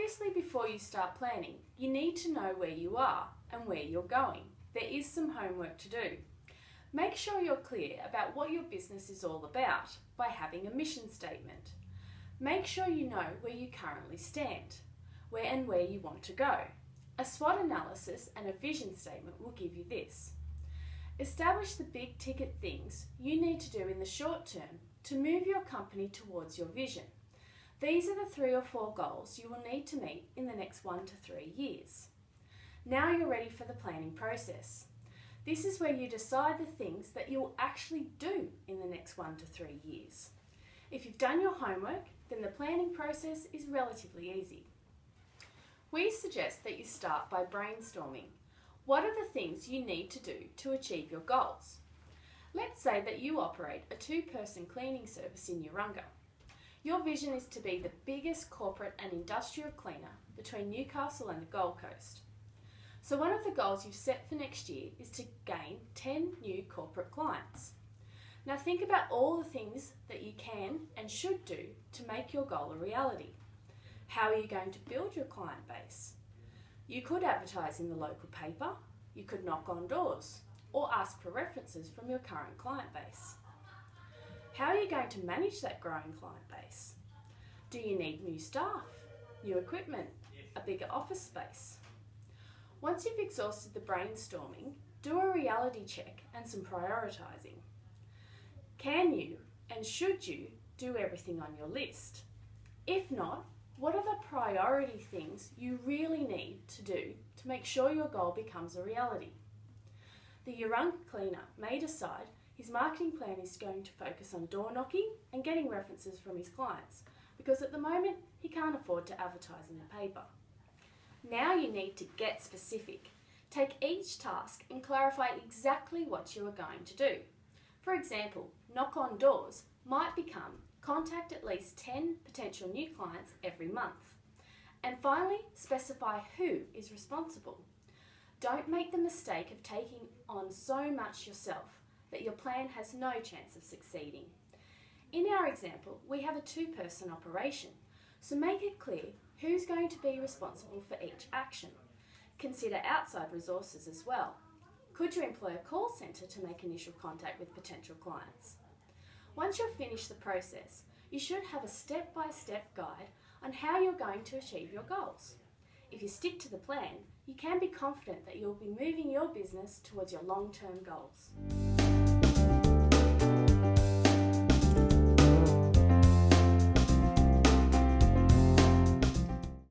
Obviously, before you start planning, you need to know where you are and where you're going. There is some homework to do. Make sure you're clear about what your business is all about by having a mission statement. Make sure you know where you currently stand, where you want to go. A SWOT analysis and a vision statement will give you this. Establish the big ticket things you need to do in the short term to move your company towards your vision. These are the 3 or 4 goals you will need to meet in the next 1 to 3 years. Now you're ready for the planning process. This is where you decide the things that you'll actually do in the next 1 to 3 years. If you've done your homework, then the planning process is relatively easy. We suggest that you start by brainstorming. What are the things you need to do to achieve your goals? Let's say that you operate a 2-person cleaning service in Urunga. Your vision is to be the biggest corporate and industrial cleaner between Newcastle and the Gold Coast. So one of the goals you've set for next year is to gain 10 new corporate clients. Now think about all the things that you can and should do to make your goal a reality. How are you going to build your client base? You could advertise in the local paper, you could knock on doors, or ask for references from your current client base. How are you going to manage that growing client base? Do you need new staff, new equipment, a bigger office space? Once you've exhausted the brainstorming, do a reality check and some prioritising. Can you and should you do everything on your list? If not, what are the priority things you really need to do to make sure your goal becomes a reality? The Urunga cleaner may decide his marketing plan is going to focus on door knocking and getting references from his clients, because at the moment he can't afford to advertise in the paper. Now you need to get specific. Take each task and clarify exactly what you are going to do. For example, knock on doors might become contact at least 10 potential new clients every month. And finally, specify who is responsible. Don't make the mistake of taking on so much yourself that your plan has no chance of succeeding. In our example, we have a 2-person operation, so make it clear who's going to be responsible for each action. Consider outside resources as well. Could you employ a call centre to make initial contact with potential clients? Once you've finished the process, you should have a step-by-step guide on how you're going to achieve your goals. If you stick to the plan, you can be confident that you'll be moving your business towards your long-term goals.